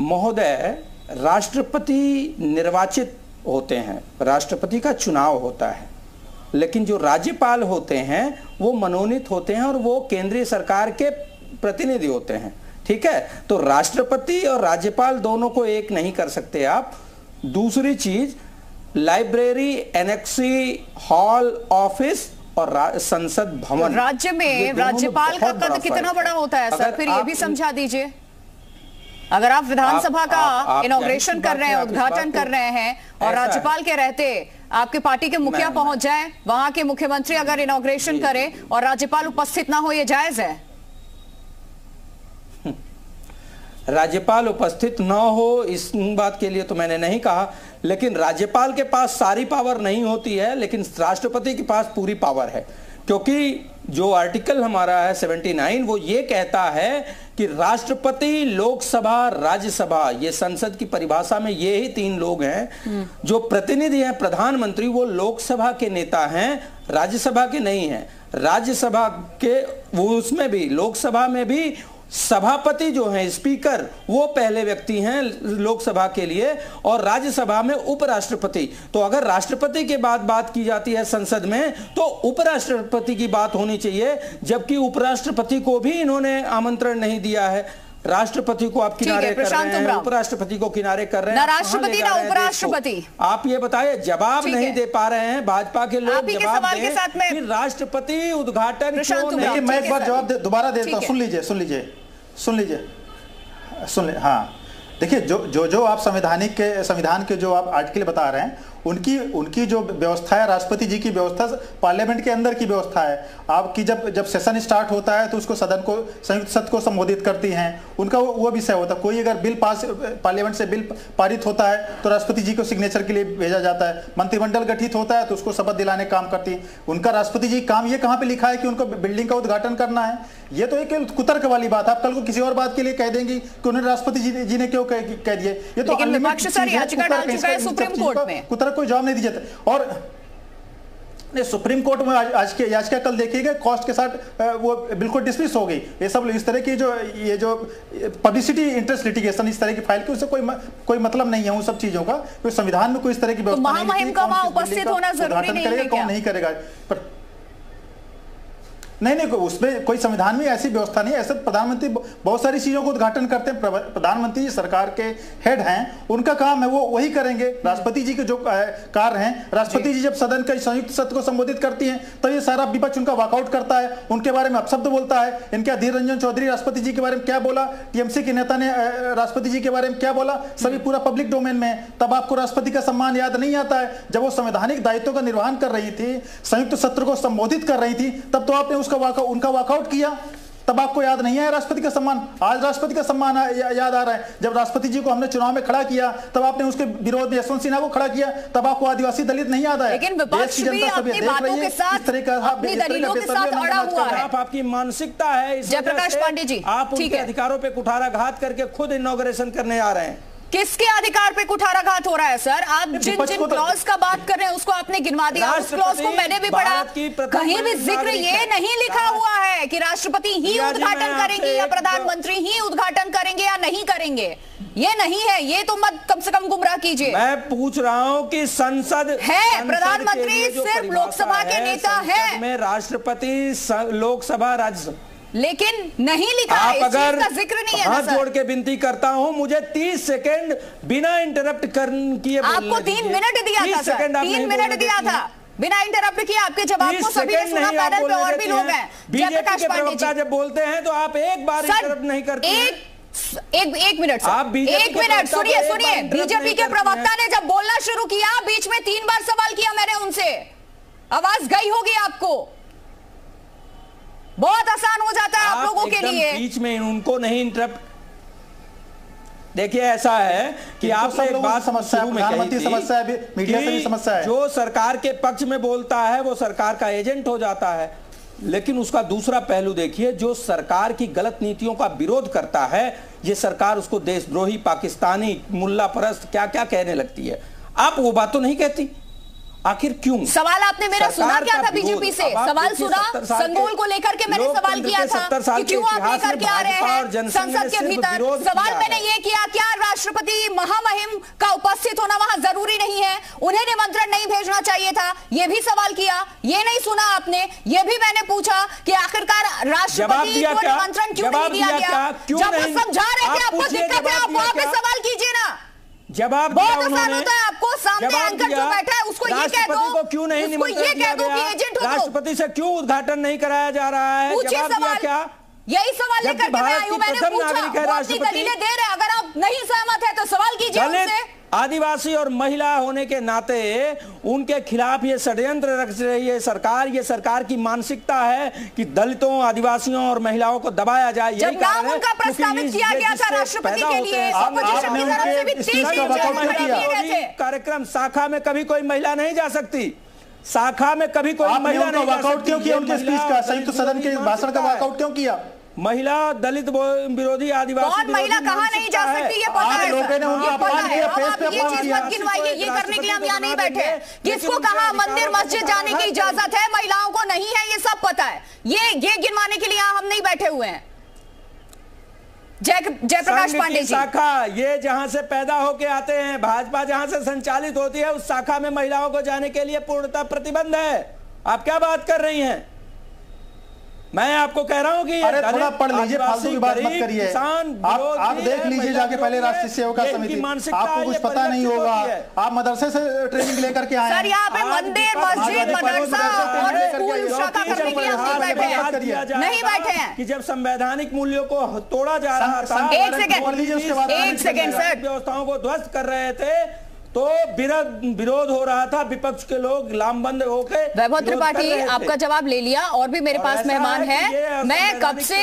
महोदय, राष्ट्रपति निर्वाचित होते हैं, राष्ट्रपति का चुनाव होता है, लेकिन जो राज्यपाल होते हैं वो मनोनीत होते हैं और वो केंद्रीय सरकार के प्रतिनिधि होते हैं। ठीक है, तो राष्ट्रपति और राज्यपाल दोनों को एक नहीं कर सकते आप। दूसरी चीज, लाइब्रेरी, एनेक्सी, हॉल, ऑफिस और संसद भवन, राज्य में राज्यपाल का कद कितना बड़ा होता है सर, फिर ये भी समझा दीजिए। अगर आप विधानसभा का इनॉग्रेशन कर रहे हैं, उद्घाटन कर रहे हैं और राज्यपाल के रहते आपके पार्टी के मुखिया पहुंच जाए, वहां के मुख्यमंत्री अगर इनॉग्रेशन करे और राज्यपाल उपस्थित ना हो, ये जायज है? राज्यपाल उपस्थित न हो इस बात के लिए तो मैंने नहीं कहा, लेकिन राज्यपाल के पास सारी पावर नहीं होती है, लेकिन राष्ट्रपति के पास पूरी पावर है। क्योंकि जो आर्टिकल हमारा है 79, वो ये कहता है कि राष्ट्रपति, लोकसभा, राज्यसभा, ये संसद की परिभाषा में ये ही तीन लोग हैं। जो प्रतिनिधि हैं, प्रधानमंत्री, वो लोकसभा के नेता हैं, राज्यसभा के नहीं हैं। राज्यसभा के वो उसमें भी, लोकसभा में भी सभापति जो हैं, स्पीकर, वो पहले व्यक्ति हैं लोकसभा के लिए, और राज्यसभा में उपराष्ट्रपति। तो अगर राष्ट्रपति के बाद बात की जाती है संसद में, तो उपराष्ट्रपति की बात होनी चाहिए, जबकि उपराष्ट्रपति को भी इन्होंने आमंत्रण नहीं दिया है। राष्ट्रपति को आप किनारे कर रहे हैं, उपराष्ट्रपति को किनारे कर रहे हैं, ना राष्ट्रपति ना उपराष्ट्रपति। आप ये बताइए, जवाब नहीं दे पा रहे हैं भाजपा के लोग, जवाब दें कि राष्ट्रपति उद्घाटन क्यों नहीं। मैं एक बार जवाब दोबारा देता हूं, सुन ले। हाँ, देखिए, जो आप संविधान के जो आप आर्टिकल बता रहे हैं, उनकी जो व्यवस्था है, राष्ट्रपति जी की व्यवस्था पार्लियामेंट के अंदर की व्यवस्था है। आपकी जब सेशन स्टार्ट होता है तो उसको सदन को, संयुक्त सत्र को संबोधित करती हैं, उनका वो विषय होता है। कोई अगर बिल पार्लियामेंट से बिल पारित होता है तो राष्ट्रपति जी को सिग्नेचर के लिए भेजा जाता है। मंत्रिमंडल गठित होता है तो उसको शपथ दिलाने काम करती है। उनका राष्ट्रपति जी काम ये कहाँ पे लिखा है कि उनको बिल्डिंग का उद्घाटन करना है? ये तो एक कुतर्क वाली बात है। आप कल को किसी और बात के लिए कह देंगे कि उन्हें राष्ट्रपति जी ने क्यों कह दिए। ये तो सुप्रीम कोर्ट में कुतर्क कोई जवाब नहीं दीजिए। और सुप्रीम कोर्ट में आज के याचिका कल देखिएगा, कॉस्ट के साथ वो बिल्कुल डिसमिस हो गई। ये सब इस तरह की जो पब्लिसिटी इंटरेस्ट लिटिगेशन, इस तरह की फाइल की, उससे कोई मतलब नहीं है उन सब चीजों का। कोई संविधान में कोई इस तरह की व्यवस्था नहीं है। उपस्थित होना जरूरी नहीं है, कौन नहीं करेगा? पर नहीं, उसमें कोई संविधान में ऐसी व्यवस्था नहीं है। ऐसे प्रधानमंत्री बहुत सारी चीजों को उद्घाटन करते हैं। प्रधानमंत्री जी सरकार के हेड हैं, उनका काम है वो वही करेंगे। राष्ट्रपति जी के जो कार्य हैं, राष्ट्रपति जी जब सदन के संयुक्त सत्र को संबोधित करती हैं तो ये सारा विपक्ष उनका वॉकआउट करता है, उनके बारे में अपशब्द बोलता है। इनके अधीर रंजन चौधरी राष्ट्रपति जी के बारे में क्या बोला, टीएमसी के नेता ने राष्ट्रपति जी के बारे में क्या बोला, सभी पूरा पब्लिक डोमेन में है। तब आपको राष्ट्रपति का सम्मान याद नहीं आता है? जब वो संवैधानिक दायित्वों का निर्वहन कर रही थी, संयुक्त सत्र को संबोधित कर रही थी, तब तो आपने उनका वॉकआउट किया, तब आपको याद नहीं है राष्ट्रपति का सम्मान? आज राष्ट्रपति का सम्मान याद आ रहा है। जब राष्ट्रपति जी को हमने चुनाव में खड़ा किया, तब आपने उसके विरोध में यशवंत सिन्हा को खड़ा किया, तब आपको आदिवासी दलित नहीं याद आया। लेकिन विपक्ष भी अपनी बातों के साथ, अपनी दलीलों के साथ अड़ा हुआ है। आपकी मानसिकता है, जयप्रकाश पांडे जी, आप उनके अधिकारों पे कुठाराघात करके खुद इनॉग्रेशन करने आ रहे हैं। किसके अधिकार पे कुठाराघात हो रहा है सर? आप जिन क्लॉज का बात कर रहे हैं उसको आपने गिनवा दिया। उस क्लॉज को मैंने भी पढ़ा, कहीं भी जिक्र ये नहीं लिखा हुआ है कि राष्ट्रपति ही उद्घाटन करेंगे या प्रधानमंत्री ही उद्घाटन करेंगे या नहीं करेंगे। ये नहीं है, ये तो मत कम से कम गुमराह कीजिए। मैं पूछ रहा हूं कि संसद है, प्रधानमंत्री सिर्फ लोकसभा के नेता है, में राष्ट्रपति लोकसभा, राज्यसभा, लेकिन नहीं लिखा है, इस चीज का जिक्र नहीं है। हाथ जोड़ के विनती करता हूं, मुझे 30 सेकंड बिना इंटरप्ट किए आपको 3 मिनट दिया था सर, 3 मिनट दिया था बिना इंटरप्ट किए। आपके जवाब को सभी ने सुना, पैनल पे और भी लोग हैं। जयप्रकाश पांडे जी जब बोलते हैं तो आप एक बार इंटरप्ट नहीं करते। एक मिनट सर, एक मिनट सुनिए। बीजेपी के प्रवक्ता ने जब बोलना शुरू किया, बीच में 3 बार सवाल किया मैंने उनसे, आवाज गई होगी आपको। बहुत आसान हो जाता है आप लोगों के लिए। बीच में उनको नहीं इंटरप्ट। देखिए, ऐसा है कि आपसे एक बात शुरू में कही थी, समस्या है, मीडिया से भी समस्या है। जो सरकार के पक्ष में बोलता है वो सरकार का एजेंट हो जाता है। लेकिन उसका दूसरा पहलू देखिए, जो सरकार की गलत नीतियों का विरोध करता है, ये सरकार उसको देशद्रोही, पाकिस्तानी, मुल्ला परस्त क्या क्या कहने लगती है। आप वो बात तो नहीं कहती। आखिर क्यों? सवाल आपने मेरा सुना क्या था बीजेपी से? सवाल सुना संगोल को लेकर के मैंने सवाल किया था कि क्यों आप लेकर के आ रहे हैं संसद के भीतर। सवाल मैंने ये किया, क्या राष्ट्रपति महामहिम का उपस्थित होना वहां जरूरी नहीं है, उन्हें निमंत्रण नहीं भेजना चाहिए था? ये भी सवाल किया, ये नहीं सुना आपने। ये भी मैंने पूछा कि आखिरकार राष्ट्रपति को निमंत्रण क्यों नहीं दिया गया? जब वो समझा रहे थे आपको दिक्कत है, आप वहां पे सवाल कीजिए ना। जवाब बहुत आसान होता है, आपको सामने एंकर जो बैठा है उसको ये कह दो, को क्यों नहीं निमंत्रण दिया गया? राष्ट्रपति से क्यों उद्घाटन नहीं कराया जा रहा है? पूछिए सवाल। क्या यही सवाल लेकर के मैं आई हूं, मैंने पूछा, राष्ट्रपति दलीलें दे रहे, अगर आप नहीं सहमत है तो सवाल कीजिए उनसे। आदिवासी और महिला होने के नाते उनके खिलाफ ये षड्यंत्र रच रही है सरकार। ये सरकार की मानसिकता है कि दलितों, आदिवासियों और महिलाओं को दबाया जाए। जब नाम उनका प्रस्तावित किया गया था राष्ट्रपति के लिए, ऑपोजिशन की तरफ से भी 3 कार्यक्रम शाखा में कभी कोई महिला नहीं जा सकती। शाखा में कभी कोई महिला नहीं जा सकती। वॉकआउट क्यों किया उनके स्पीच का? संयुक्त सदन के भाषण का वॉकआउट क्यों किया? महिला, दलित विरोधी, आदिवासी कौन महिला कहाँ नहीं जा सकती ये पता है। लोगों ने उनका अपमान किया, फेस पे ये चीज मत गिनवाइए, ये करने के लिए हम यहाँ नहीं बैठे। किसको कहा मंदिर मस्जिद जाने की इजाजत है, महिलाओं को नहीं है, ये सब पता है। ये गिनवाने के लिए यहाँ हम नहीं बैठे हुए हैं। जयप्रकाश पांडे जी, शाखा ये जहां से पैदा होके आते हैं, भाजपा जहां से संचालित होती है, उस शाखा में महिलाओं को जाने के लिए पूर्णतः प्रतिबंध है। आप क्या बात कर रही हैं? मैं आपको कह रहा हूं कि अरे थोड़ा पढ़ लीजिए, फालतू की बात मत करिए। आप देख लीजिए जाके पहले राष्ट्रीय सेविका समिति, आपको कुछ पता नहीं होगा। आप मदरसे से ट्रेनिंग लेकर के आए सर, यहाँ पे मंदिर मस्जिद मदरसा और स्कूल शाखा करने के लिए हम नहीं बैठे हैं कि जब संवैधानिक मूल्यों को तोड़ा जा रहा था, एक सेकेंड सर, व्यवस्थाओं को ध्वस्त कर रहे थे, तो विरोध हो रहा था, विपक्ष के लोग लामबंद होकर। वैभव त्रिपाठी, आपका जवाब ले लिया और भी मेरे पास मेहमान है। मैं कब से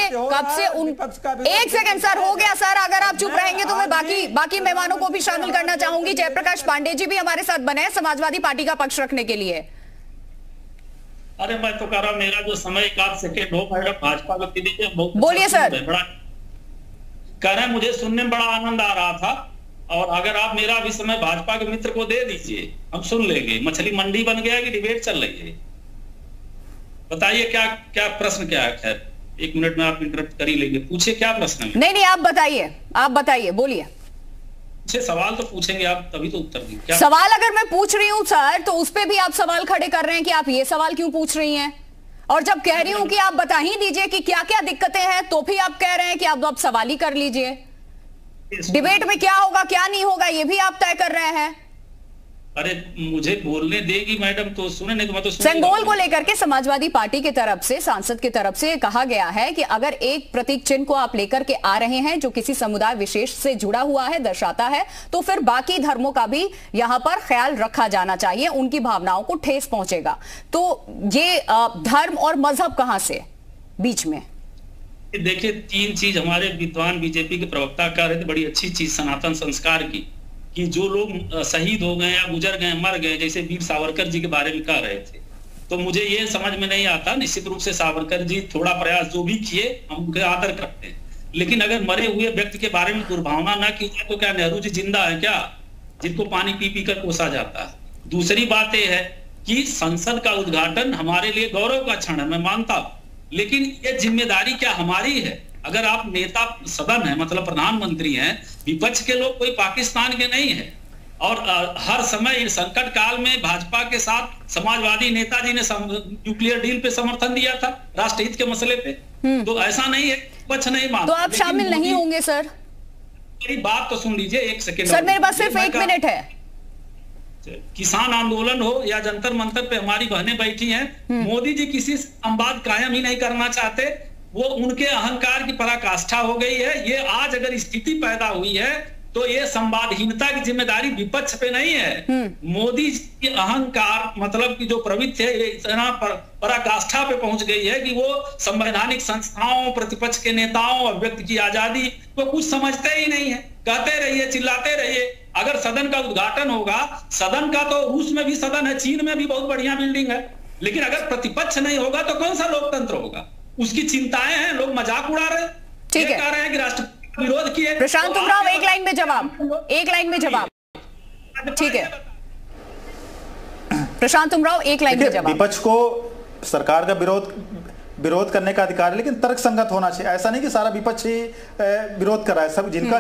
उन एक सेकंड सर, हो गया सर, अगर आप चुप रहेंगे तो मैं बाकी मेहमानों को भी शामिल करना चाहूंगी। जयप्रकाश पांडे जी भी हमारे साथ बने हैं समाजवादी पार्टी का पक्ष रखने के लिए। अरे मैं तो कह रहा हूं, मेरा जो समय 1 सेकेंड हो, भाजपा को बोलिए सर। कह रहे हैं मुझे सुनने में बड़ा आनंद आ रहा था, और अगर आप मेरा भी समय भाजपा के मित्र को दे दीजिए, हम सुन लेंगे। मछली मंडी बन गया कि डिबेट चल रही है? बताइए क्या प्रश्न क्या है? खैर 1 मिनट में आप इंटरप्ट कर ही लेंगे, पूछिए क्या प्रश्न है। नहीं आप बताइए, बोलिए। अच्छे सवाल तो पूछेंगे आप, तभी तो उत्तर देंगे। सवाल अगर मैं पूछ रही हूँ सर, तो उस पर भी आप सवाल खड़े कर रहे हैं कि आप ये सवाल क्यों पूछ रही हैं, और जब कह रही हूँ कि आप बता ही दीजिए कि क्या क्या दिक्कतें हैं, तो भी आप कह रहे हैं कि आप सवाल ही कर लीजिए। डिबेट में क्या होगा क्या नहीं होगा ये भी आप तय कर रहे हैं। अरे मुझे बोलने देगी मैडम तो सुने, नहीं तो मैं तो संगोल को लेकर के समाजवादी पार्टी की तरफ से, सांसद की तरफ से कहा गया है कि अगर एक प्रतीक चिन्ह को आप लेकर के आ रहे हैं जो किसी समुदाय विशेष से जुड़ा हुआ है, दर्शाता है, तो फिर बाकी धर्मों का भी यहां पर ख्याल रखा जाना चाहिए, उनकी भावनाओं को ठेस पहुंचेगा। तो ये धर्म और मजहब कहां से बीच में? देखिए 3 चीज हमारे विद्वान बीजेपी के प्रवक्ता कह रहे थे, बड़ी अच्छी चीज सनातन संस्कार की, कि जो लोग शहीद हो गए या गुजर गए, मर गए, जैसे वीर सावरकर जी के बारे में कह रहे थे, तो मुझे ये समझ में नहीं आता। निश्चित रूप से सावरकर जी थोड़ा प्रयास जो भी किए हम उनके आदर करते हैं, लेकिन अगर मरे हुए व्यक्ति के बारे में दुर्भावना ना की जाए तो क्या नेहरू जी जिंदा है क्या, जिनको पानी पी पी कर कोसा जाता है? दूसरी बात यह है कि संसद का उद्घाटन हमारे लिए गौरव का क्षण है, मैं मानता हूं, लेकिन ये जिम्मेदारी क्या हमारी है? अगर आप नेता सदन है, मतलब प्रधानमंत्री हैं, विपक्ष के लोग कोई पाकिस्तान के नहीं है, और हर समय संकट काल में भाजपा के साथ समाजवादी नेताजी ने न्यूक्लियर डील पे समर्थन दिया था, राष्ट्रहित के मसले पे। तो ऐसा नहीं है विपक्ष नहीं मानता। तो आप शामिल नहीं होंगे सर? मेरी बात तो सुन लीजिए 1 सेकेंड सर, मेरे पास सिर्फ 1 मिनट है। किसान आंदोलन हो या जंतर मंतर पे हमारी बहनें बैठी हैं, मोदी जी किसी संवाद कायम ही नहीं करना चाहते, वो उनके अहंकार की पराकाष्ठा हो गई है। ये आज अगर स्थिति पैदा हुई है तो ये संवादहीनता की जिम्मेदारी विपक्ष पे नहीं है। मोदी जी की अहंकार मतलब कि जो प्रवृत्ति है इतना पराकाष्ठा पे पहुंच गई है कि वो संवैधानिक संस्थाओं, प्रतिपक्ष के नेताओं और व्यक्ति की आजादी को कुछ समझते ही नहीं है। कहते रहिए, चिल्लाते रहिए। अगर सदन का उद्घाटन होगा, सदन का तो रूस में भी सदन है, चीन में भी बहुत बढ़िया बिल्डिंग है, लेकिन अगर प्रतिपक्ष नहीं होगा तो कौन सा लोकतंत्र होगा? उसकी चिंताएं हैं, लोग मजाक उड़ा रहे, ठीक है, कह रहे हैं कि राष्ट्रपति विरोध किए। प्रशांत उमराव, एक लाइन में जवाब, ठीक है। प्रशांत उमराव, एक लाइन में जवाब। विपक्ष को सरकार का विरोध करने का अधिकार है, लेकिन तर्कसंगत होना चाहिए। ऐसा नहीं कि सारा विपक्ष ही विरोध कर रहा है। सब जिनका